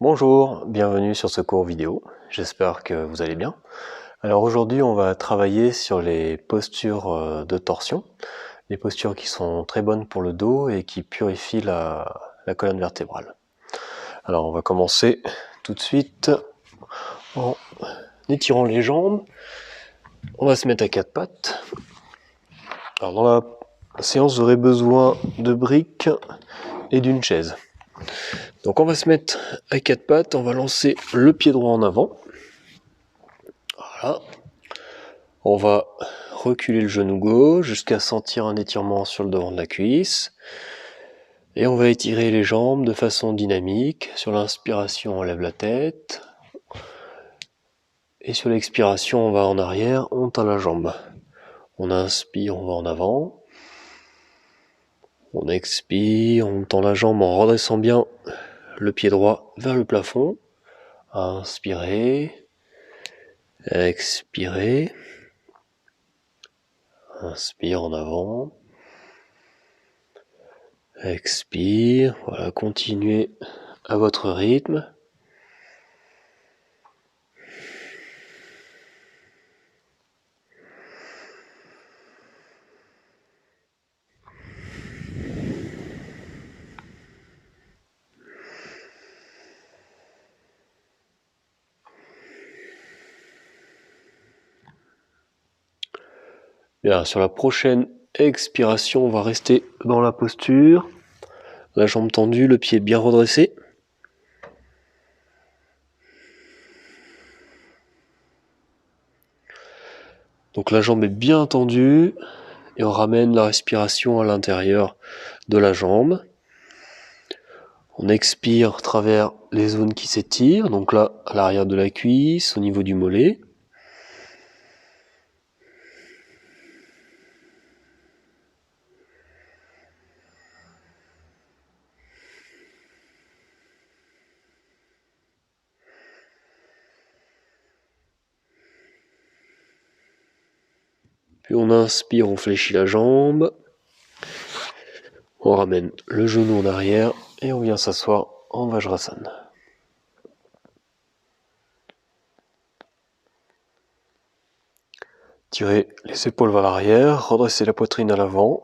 Bonjour, bienvenue sur ce cours vidéo, j'espère que vous allez bien. Alors aujourd'hui on va travailler sur les postures de torsion, les postures qui sont très bonnes pour le dos et qui purifient la colonne vertébrale. Alors on va commencer tout de suite en étirant les jambes, on va se mettre à quatre pattes. Alors dans la séance vous aurez besoin de briques et d'une chaise. Donc on va se mettre à quatre pattes, on va lancer le pied droit en avant. Voilà. On va reculer le genou gauche jusqu'à sentir un étirement sur le devant de la cuisse. Et on va étirer les jambes de façon dynamique. Sur l'inspiration, on lève la tête. Et sur l'expiration, on va en arrière, on tend la jambe. On inspire, on va en avant. On expire, on tend la jambe en redressant bien le pied droit vers le plafond. Inspirez. Expirez. Inspire en avant. Expire. Voilà, continuez à votre rythme. Bien, sur la prochaine expiration, on va rester dans la posture. La jambe tendue, le pied bien redressé. Donc la jambe est bien tendue et on ramène la respiration à l'intérieur de la jambe. On expire à travers les zones qui s'étirent, donc là à l'arrière de la cuisse, au niveau du mollet. Puis on inspire, on fléchit la jambe. On ramène le genou en arrière et on vient s'asseoir en Vajrasana. Tirez les épaules vers l'arrière, redressez la poitrine à l'avant.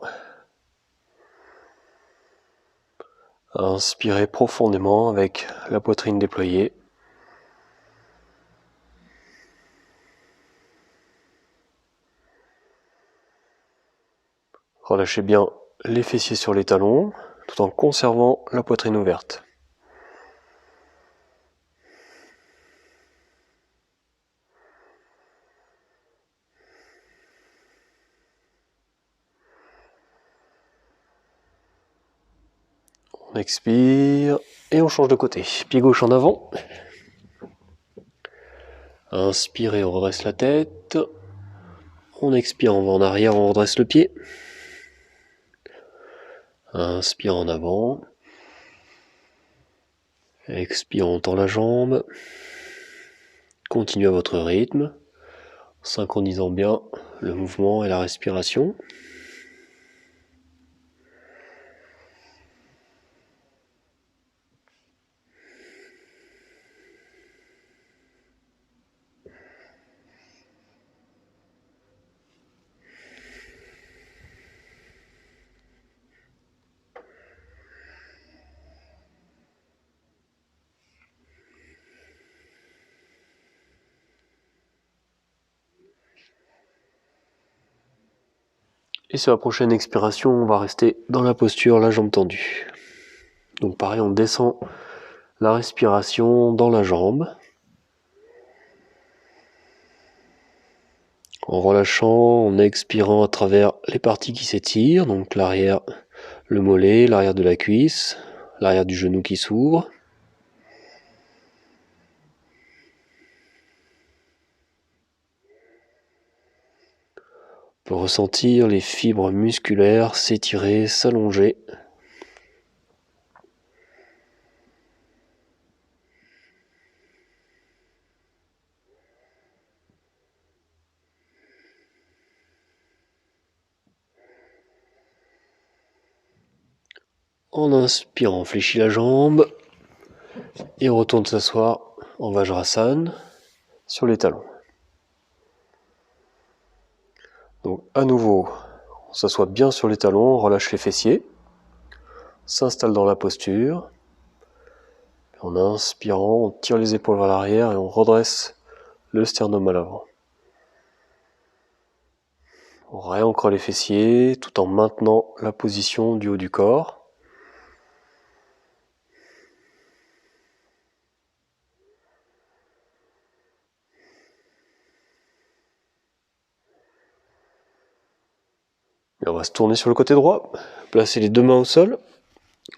Inspirez profondément avec la poitrine déployée. Relâchez bien les fessiers sur les talons, tout en conservant la poitrine ouverte. On expire et on change de côté. Pied gauche en avant. Inspirez, on redresse la tête. On expire, on va en arrière, on redresse le pied. Inspire en avant. Expire, on tend la jambe. Continuez à votre rythme, synchronisant bien le mouvement et la respiration. Et sur la prochaine expiration, on va rester dans la posture, la jambe tendue. Donc pareil, on descend la respiration dans la jambe. En relâchant, en expirant à travers les parties qui s'étirent, donc l'arrière, le mollet, l'arrière de la cuisse, l'arrière du genou qui s'ouvre. On peut ressentir les fibres musculaires s'étirer, s'allonger. En inspirant, on fléchit la jambe. Et on retourne s'asseoir en Vajrasana sur les talons. Donc à nouveau, on s'assoit bien sur les talons, on relâche les fessiers, s'installe dans la posture. En inspirant, on tire les épaules vers l'arrière et on redresse le sternum à l'avant. On réancre les fessiers tout en maintenant la position du haut du corps. Et on va se tourner sur le côté droit, placer les deux mains au sol,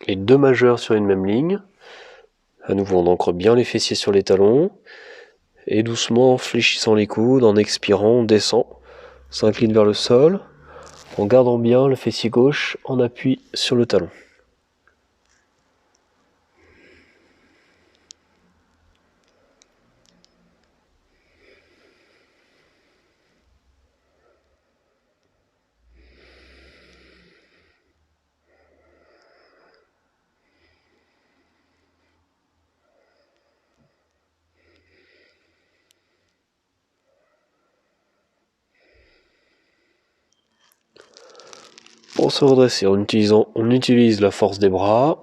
les deux majeurs sur une même ligne. À nouveau, on ancre bien les fessiers sur les talons. Et doucement, en fléchissant les coudes, en expirant, on descend, s'incline vers le sol, en gardant bien le fessier gauche en appui sur le talon. Pour se redresser, on utilise la force des bras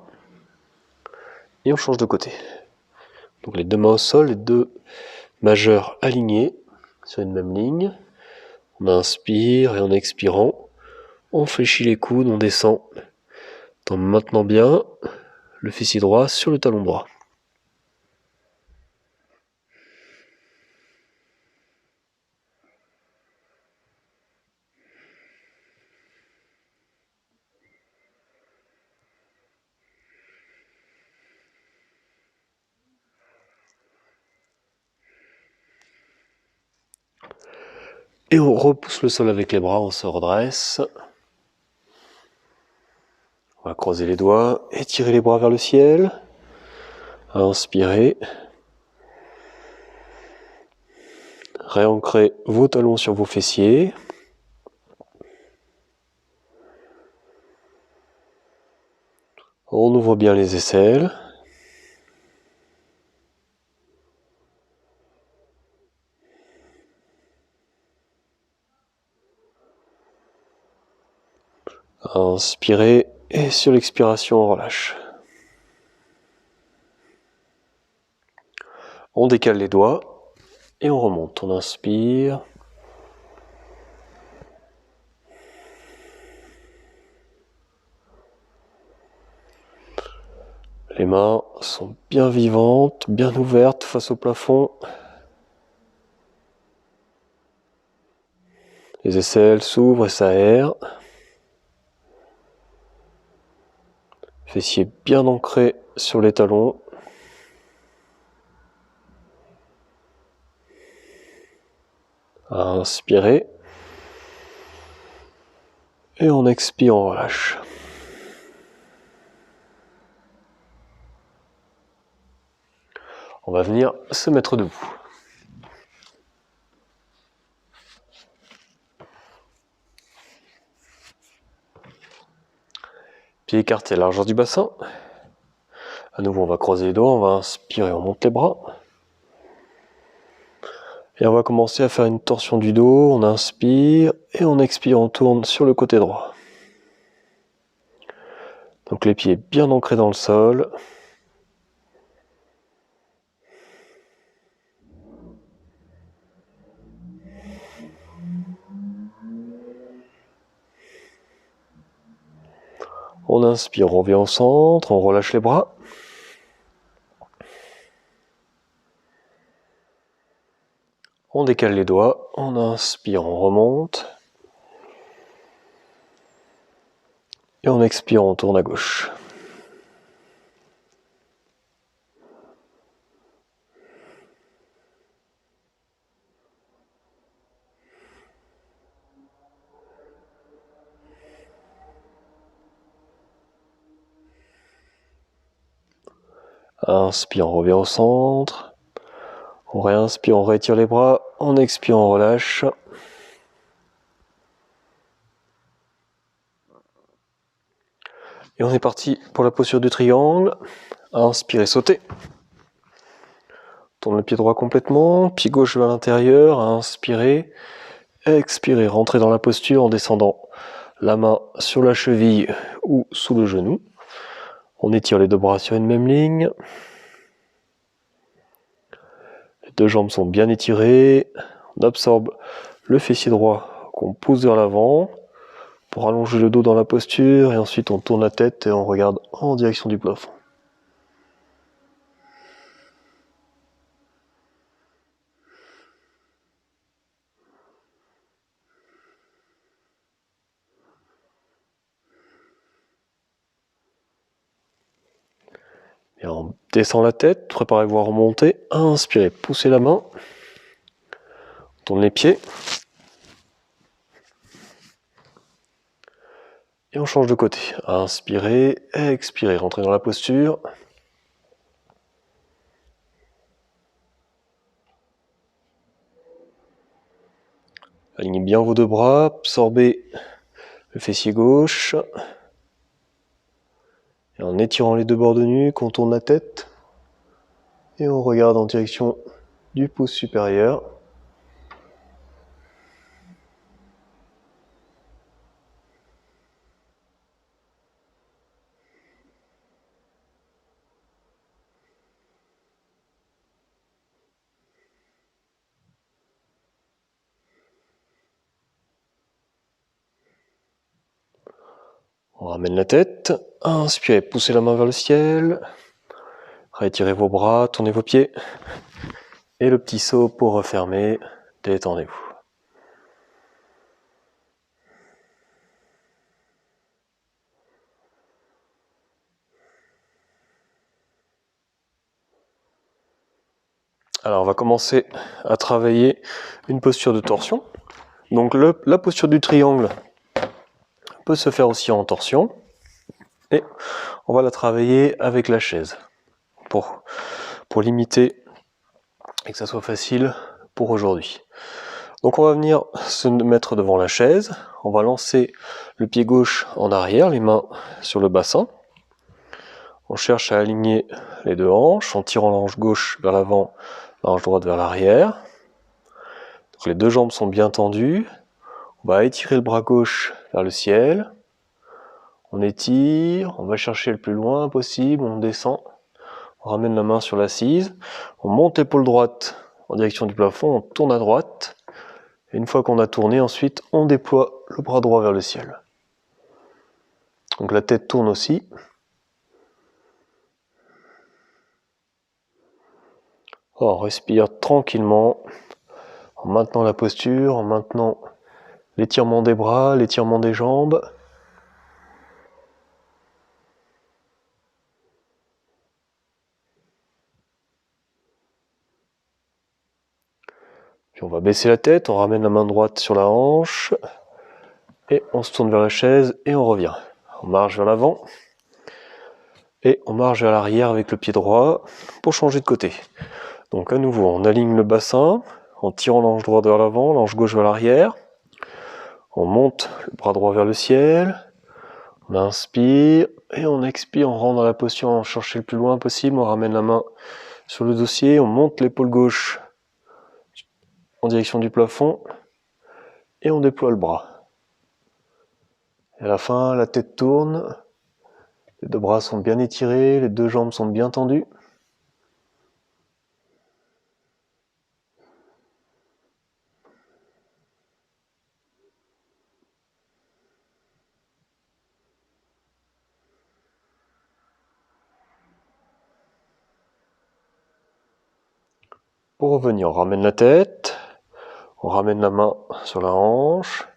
et on change de côté. Donc les deux mains au sol, les deux majeurs alignés sur une même ligne. On inspire et en expirant, on fléchit les coudes, on descend en maintenant bien le fessier droit sur le talon droit. Et on repousse le sol avec les bras, on se redresse. On va croiser les doigts, étirer les bras vers le ciel. Inspirez. Réancrez vos talons sur vos fessiers. On ouvre bien les aisselles. Inspirez et sur l'expiration, on relâche. On décale les doigts et on remonte. On inspire. Les mains sont bien vivantes, bien ouvertes face au plafond. Les aisselles s'ouvrent et s'aèrent. Fessiers bien ancrés sur les talons. Inspirez. Et on expire, on relâche. On va venir se mettre debout. Pieds écartés à la largeur du bassin. À nouveau, on va croiser les doigts, on va inspirer, on monte les bras. Et on va commencer à faire une torsion du dos. On inspire et on expire, on tourne sur le côté droit. Donc les pieds bien ancrés dans le sol. On inspire, on revient au centre, on relâche les bras. On décale les doigts, on inspire, on remonte. Et on expire, on tourne à gauche. Inspire, on revient au centre. On réinspire, on rétire les bras. On expire, on relâche. Et on est parti pour la posture du triangle. Inspirez, sautez. tourne le pied droit complètement, pied gauche vers l'intérieur, inspirez, expirez, rentrez dans la posture en descendant la main sur la cheville ou sous le genou. On étire les deux bras sur une même ligne. Les deux jambes sont bien étirées. On absorbe le fessier droit qu'on pousse vers l'avant pour allonger le dos dans la posture et ensuite on tourne la tête et on regarde en direction du plafond. Et on descend la tête, préparez-vous à remonter. Inspirez, poussez la main. On tourne les pieds. Et on change de côté. Inspirez, expirez, rentrez dans la posture. Alignez bien vos deux bras, absorbez le fessier gauche. Et en étirant les deux bords de nuque, on tourne la tête. Et on regarde en direction du pouce supérieur. On ramène la tête. Inspirez, poussez la main vers le ciel. Retirez vos bras, tournez vos pieds. Et le petit saut pour refermer. Détendez-vous. Alors on va commencer à travailler une posture de torsion. Donc la posture du triangle peut se faire aussi en torsion. Et on va la travailler avec la chaise pour limiter et que ça soit facile pour aujourd'hui. Donc on va venir se mettre devant la chaise. On va lancer le pied gauche en arrière, les mains sur le bassin. On cherche à aligner les deux hanches en tirant la hanche gauche vers l'avant, la hanche droite vers l'arrière. Donc les deux jambes sont bien tendues. On va étirer le bras gauche vers le ciel. On étire, on va chercher le plus loin possible, on descend. On ramène la main sur l'assise. On monte l'épaule droite en direction du plafond, on tourne à droite. Et une fois qu'on a tourné, ensuite, on déploie le bras droit vers le ciel. Donc la tête tourne aussi. On respire tranquillement, en maintenant la posture, en maintenant l'étirement des bras, l'étirement des jambes. Puis on va baisser la tête, on ramène la main droite sur la hanche. Et on se tourne vers la chaise et on revient. On marche vers l'avant. Et on marche vers l'arrière avec le pied droit pour changer de côté. Donc à nouveau, on aligne le bassin en tirant l'ange droit vers l'avant, l'ange gauche vers l'arrière. On monte le bras droit vers le ciel. On inspire et on expire, on rentre dans la posture, on cherche le plus loin possible, on ramène la main sur le dossier, on monte l'épaule gauche en direction du plafond et on déploie le bras. Et à la fin, la tête tourne, les deux bras sont bien étirés, les deux jambes sont bien tendues. Pour revenir, on ramène la tête, on ramène la main sur la hanche,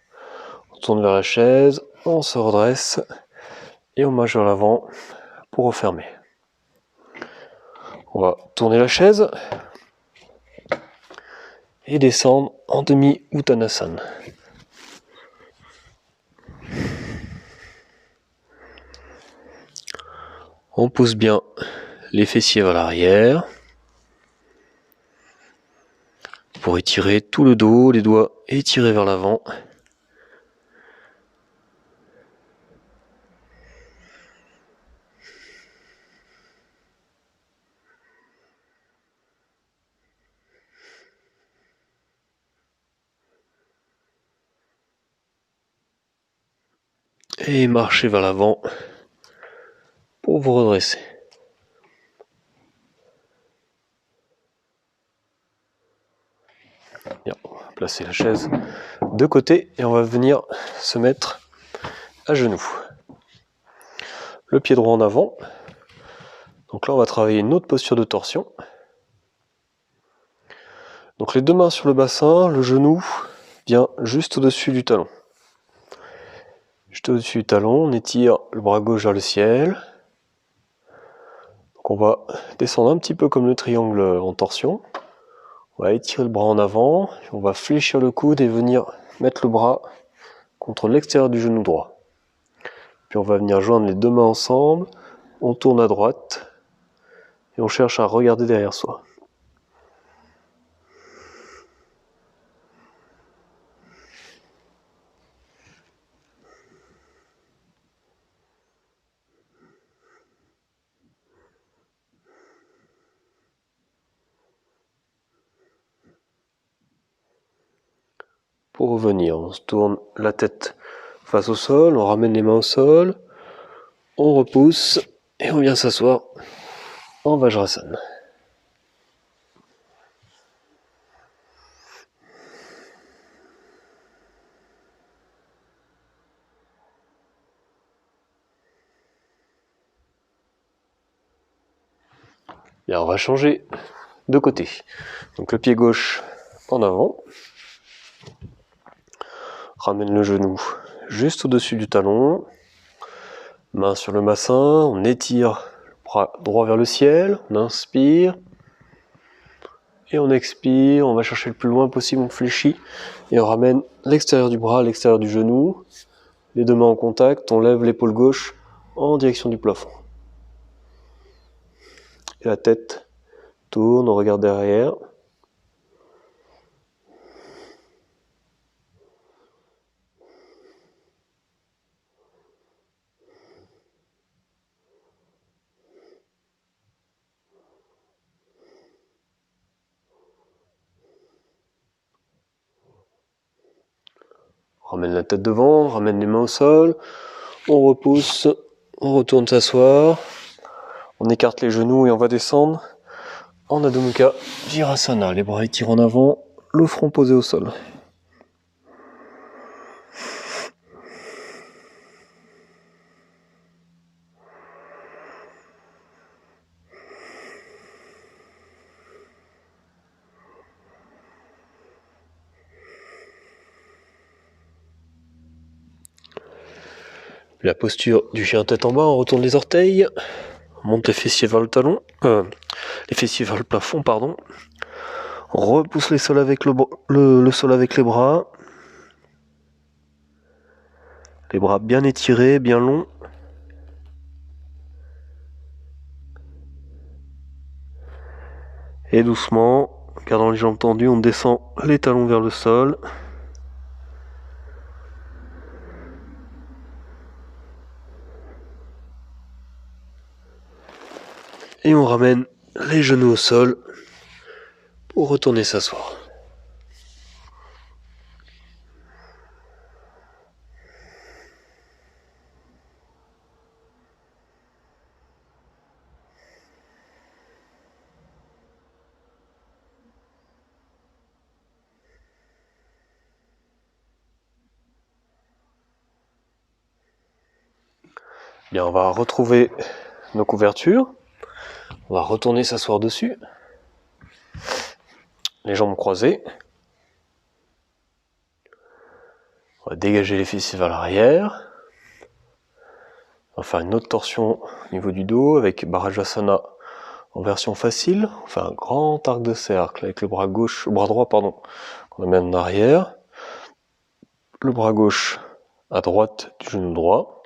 on tourne vers la chaise, on se redresse et on marche vers l'avant pour refermer. On va tourner la chaise et descendre en demi-uttanasana. On pousse bien les fessiers vers l'arrière pour étirer tout le dos, les doigts étirés vers l'avant. et marchez vers l'avant pour vous redresser. Bien, on va placer la chaise de côté et on va venir se mettre à genoux. Le pied droit en avant. Donc là on va travailler une autre posture de torsion. Donc les deux mains sur le bassin, le genou vient juste au-dessus du talon. Juste au-dessus du talon, on étire le bras gauche vers le ciel. Donc on va descendre un petit peu comme le triangle en torsion. On va étirer le bras en avant, on va fléchir le coude et venir mettre le bras contre l'extérieur du genou droit. Puis on va venir joindre les deux mains ensemble, on tourne à droite et on cherche à regarder derrière soi. Pour revenir, on se tourne la tête face au sol, on ramène les mains au sol, on repousse et on vient s'asseoir en Vajrasana. Bien, on va changer de côté. Donc le pied gauche en avant. Ramène le genou juste au-dessus du talon. Main sur le bassin, on étire le bras droit vers le ciel, on inspire. Et on expire, on va chercher le plus loin possible, on fléchit. Et on ramène l'extérieur du bras à l'extérieur du genou. Les deux mains en contact, on lève l'épaule gauche en direction du plafond. Et la tête tourne, on regarde derrière. On ramène la tête devant, on ramène les mains au sol, on repousse, on retourne s'asseoir, on écarte les genoux et on va descendre en Adho Mukha Virasana. Les bras étirés en avant, le front posé au sol. La posture du chien tête en bas, on retourne les orteils, on monte les fessiers vers le talon, les fessiers vers le plafond, pardon. On repousse le sol avec le sol avec les bras bien étirés, bien longs. Et doucement, gardant les jambes tendues, on descend les talons vers le sol. Et on ramène les genoux au sol pour retourner s'asseoir. Bien, on va retrouver nos couvertures. On va retourner s'asseoir dessus. Les jambes croisées. On va dégager les fessiers vers l'arrière. On va faire une autre torsion au niveau du dos avec Bharajasana en version facile. On fait un grand arc de cercle avec le bras droit, qu'on amène en arrière. Le bras gauche à droite du genou droit.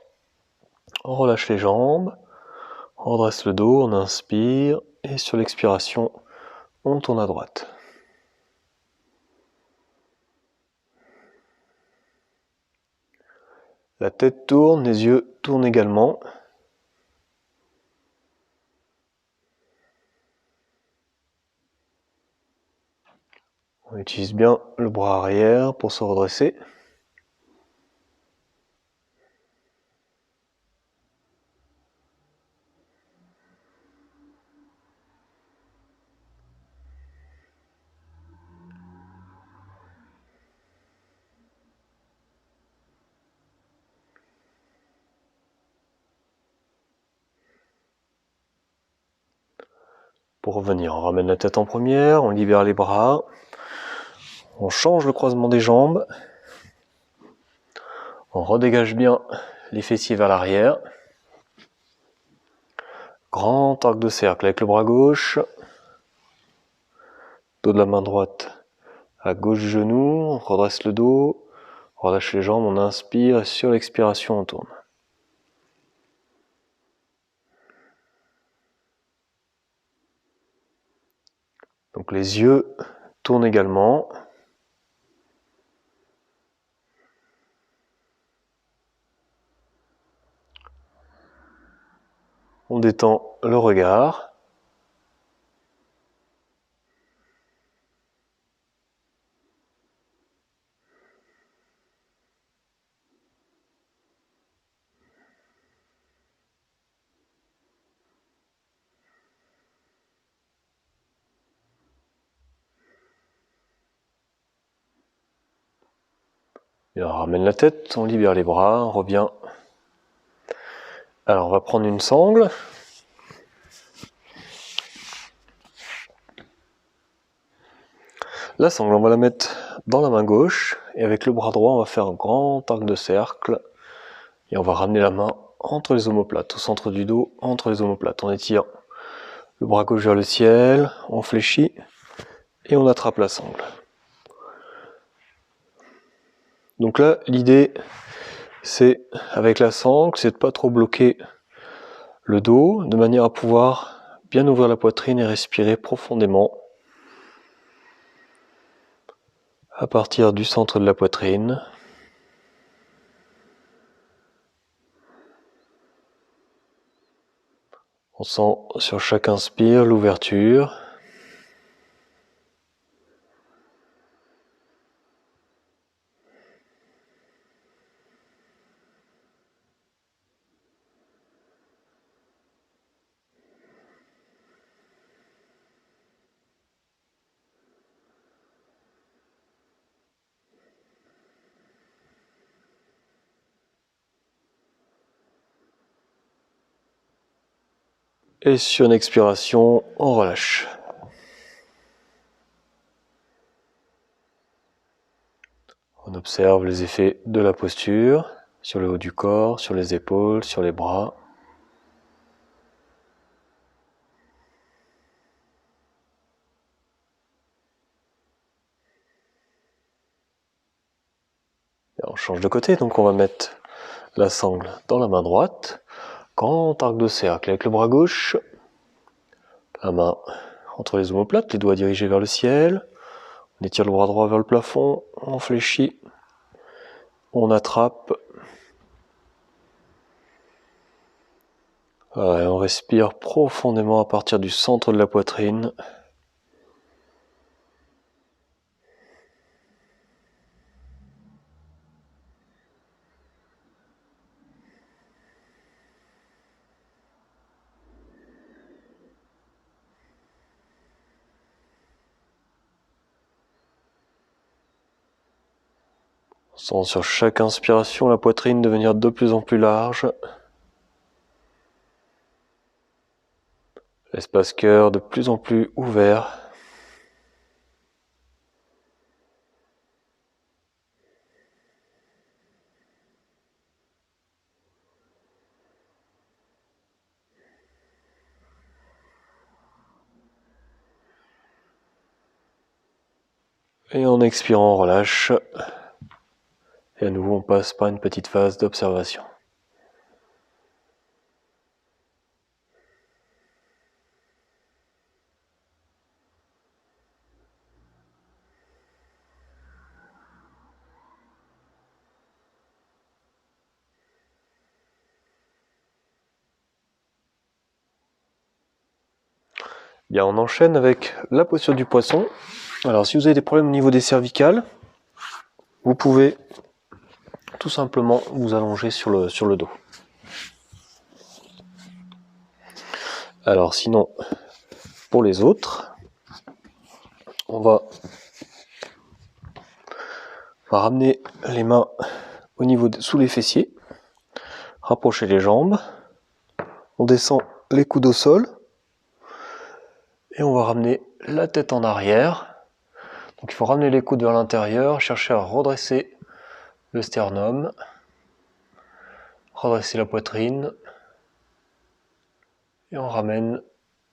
On relâche les jambes. On redresse le dos, on inspire. Et sur l'expiration, on tourne à droite. La tête tourne, les yeux tournent également. On utilise bien le bras arrière pour se redresser. Pour revenir, on ramène la tête en première, on libère les bras, on change le croisement des jambes, on redégage bien les fessiers vers l'arrière. Grand arc de cercle avec le bras gauche, dos de la main droite à gauche du genou, on redresse le dos, on relâche les jambes, on inspire et sur l'expiration on tourne. Donc les yeux tournent également. On détend le regard. Et on ramène la tête, on libère les bras, on revient. Alors on va prendre une sangle. La sangle, on va la mettre dans la main gauche et avec le bras droit, on va faire un grand arc de cercle et on va ramener la main entre les omoplates, au centre du dos, entre les omoplates. On étire le bras gauche vers le ciel, on fléchit et on attrape la sangle. Donc là, l'idée, c'est avec la sangle, c'est de pas trop bloquer le dos, de manière à pouvoir bien ouvrir la poitrine et respirer profondément à partir du centre de la poitrine. On sent sur chaque inspire l'ouverture. Et sur une expiration, on relâche. On observe les effets de la posture sur le haut du corps, sur les épaules, sur les bras. Et on change de côté, donc on va mettre la sangle dans la main droite. Grand arc de cercle avec le bras gauche. La main entre les omoplates, les doigts dirigés vers le ciel. On étire le bras droit vers le plafond, on fléchit, on attrape. Ouais, on respire profondément à partir du centre de la poitrine. On sent sur chaque inspiration la poitrine devenir de plus en plus large. L'espace cœur de plus en plus ouvert. Et en expirant, on relâche. Et à nouveau, on passe par une petite phase d'observation. Bien, on enchaîne avec la posture du poisson. Alors, si vous avez des problèmes au niveau des cervicales, vous pouvez tout simplement vous allonger sur le dos. Alors, sinon, pour les autres, on va ramener les mains au niveau sous les fessiers, rapprocher les jambes, on descend les coudes au sol, Et on va ramener la tête en arrière. Donc il faut ramener les coudes vers l'intérieur, chercher à redresser le sternum, redresser la poitrine, et on ramène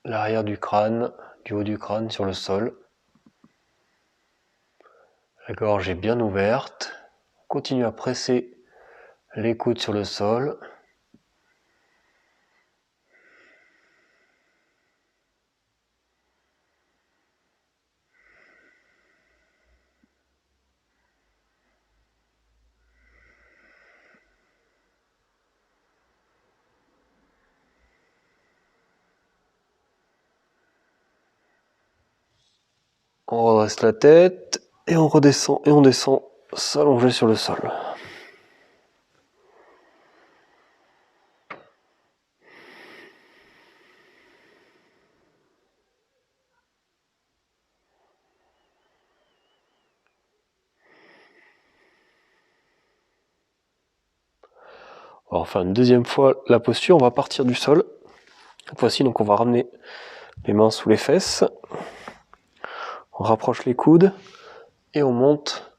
l'arrière du crâne, du haut du crâne sur le sol. La gorge est bien ouverte. On continue à presser les coudes sur le sol. On redresse la tête et on redescend et on descend s'allonger sur le sol. On va refaire une deuxième fois la posture, on va partir du sol. Cette fois-ci, donc on va ramener les mains sous les fesses. On rapproche les coudes et on monte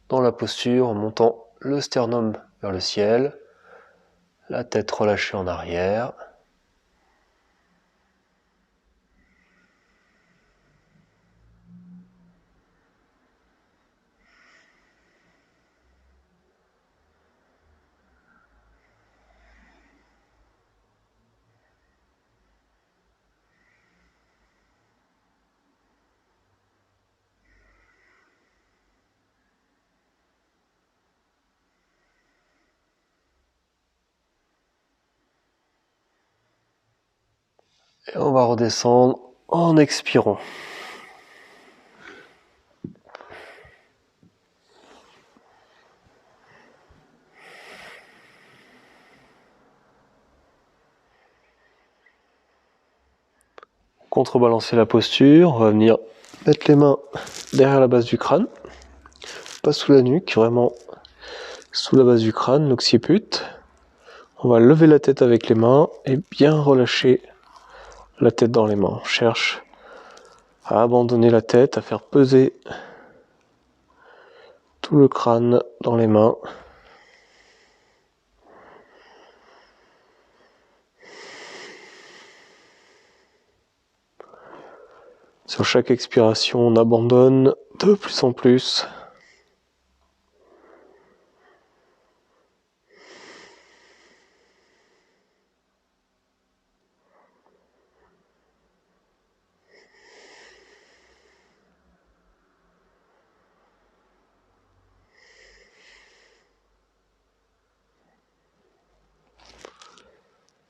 dans la posture en montant le sternum vers le ciel, la tête relâchée en arrière. Et on va redescendre en expirant. Contrebalancer la posture, on va venir mettre les mains derrière la base du crâne, pas sous la nuque, vraiment sous la base du crâne, l'occiput. On va lever la tête avec les mains et bien relâcher la tête dans les mains. On cherche à abandonner la tête, à faire peser tout le crâne dans les mains. Sur chaque expiration, on abandonne de plus en plus.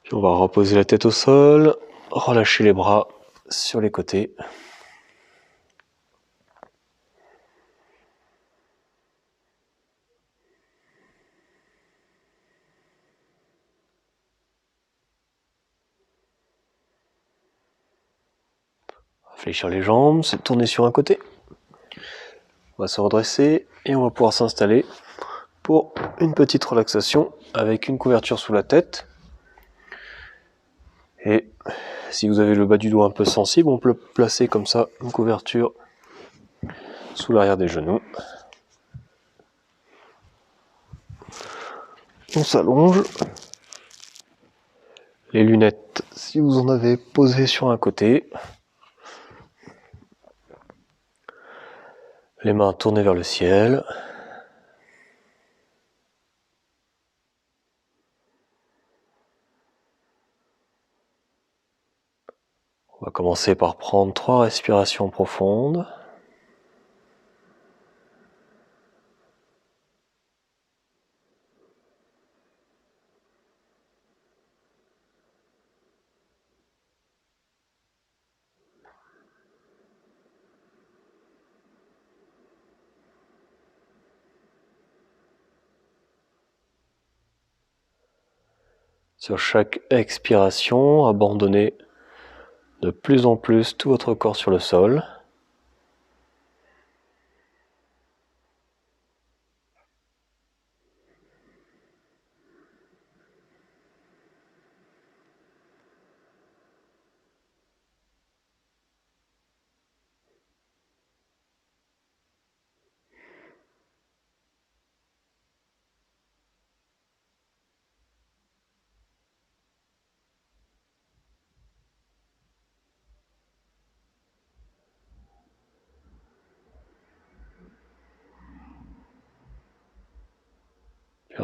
Puis on va reposer la tête au sol, relâcher les bras sur les côtés. Fléchir les jambes, se tourner sur un côté. On va se redresser et on va pouvoir s'installer pour une petite relaxation avec une couverture sous la tête. Et si vous avez le bas du dos un peu sensible, on peut placer comme ça une couverture sous l'arrière des genoux. On s'allonge. Les lunettes, si vous en avez posé sur un côté. Les mains tournées vers le ciel. On va commencer par prendre 3 respirations profondes. Sur chaque expiration, abandonnez de plus en plus tout votre corps sur le sol.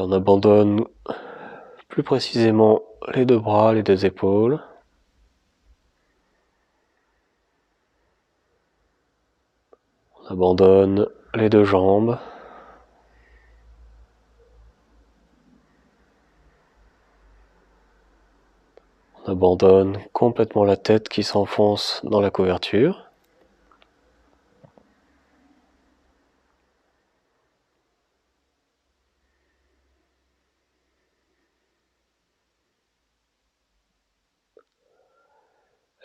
On abandonne plus précisément les deux bras, les deux épaules. On abandonne les deux jambes. On abandonne complètement la tête qui s'enfonce dans la couverture.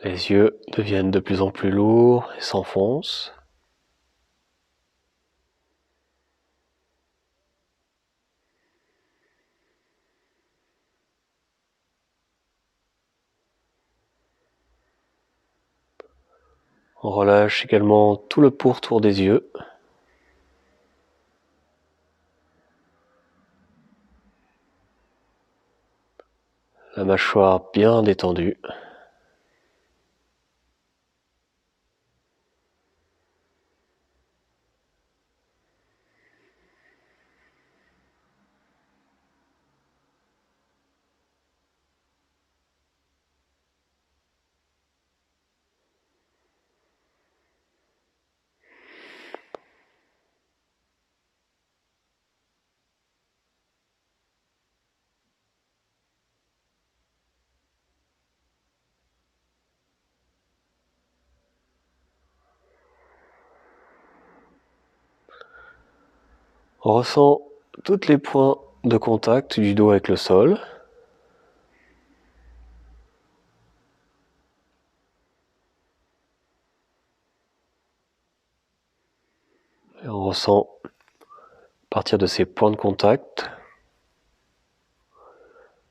Les yeux deviennent de plus en plus lourds et s'enfoncent. On relâche également tout le pourtour des yeux. La mâchoire bien détendue. On ressent tous les points de contact du dos avec le sol. Et on ressent, à partir de ces points de contact,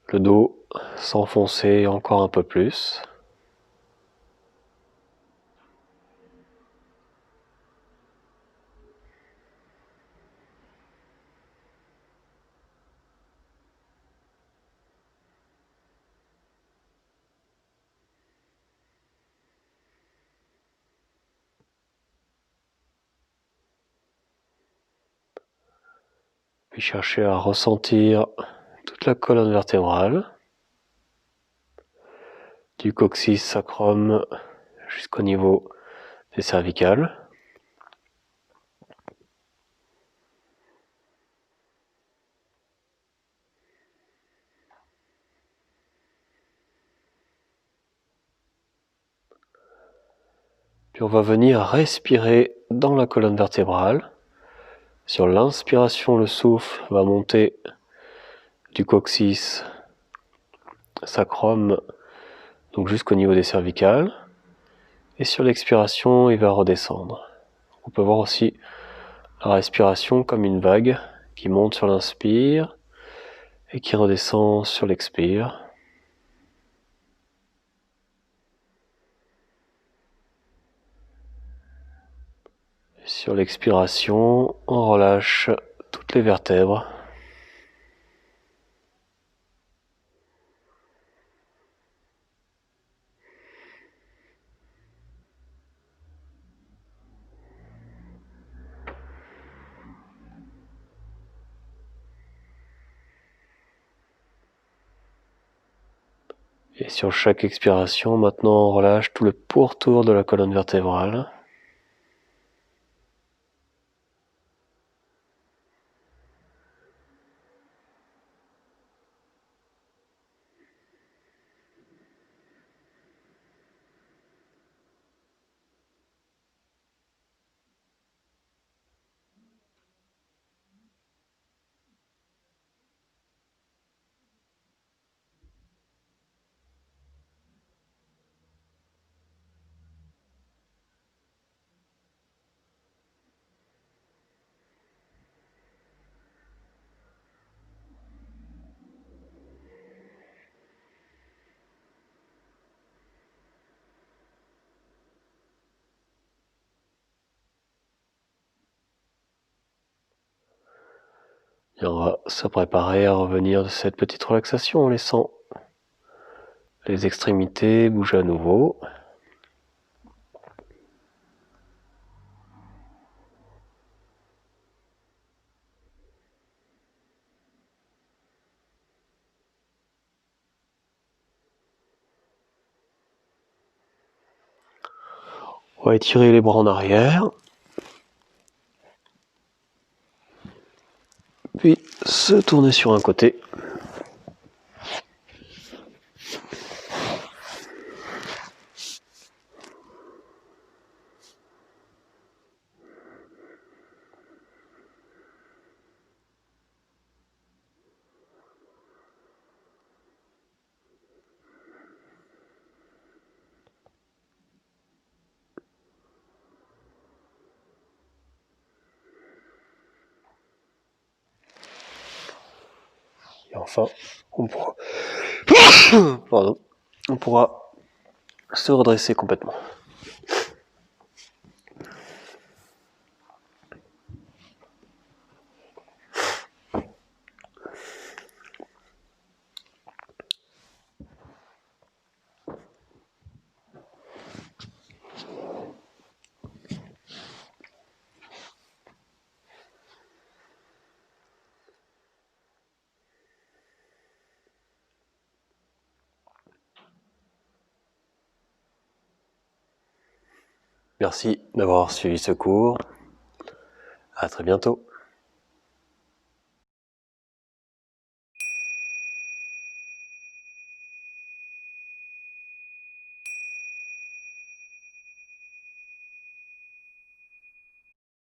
le dos s'enfoncer encore un peu plus. Puis chercher à ressentir toute la colonne vertébrale, du coccyx sacrum jusqu'au niveau des cervicales. Puis on va venir respirer dans la colonne vertébrale. Sur l'inspiration, le souffle va monter du coccyx sacrum, donc jusqu'au niveau des cervicales. Et sur l'expiration, il va redescendre. On peut voir aussi la respiration comme une vague qui monte sur l'inspire et qui redescend sur l'expire. Sur l'expiration, on relâche toutes les vertèbres. Et sur chaque expiration, maintenant on relâche tout le pourtour de la colonne vertébrale. Et on va se préparer à revenir de cette petite relaxation en laissant les extrémités bouger à nouveau. On va étirer les bras en arrière. Puis se tourner sur un côté. Et enfin, on pourra, pardon, on pourra se redresser complètement. Merci d'avoir suivi ce cours. À très bientôt.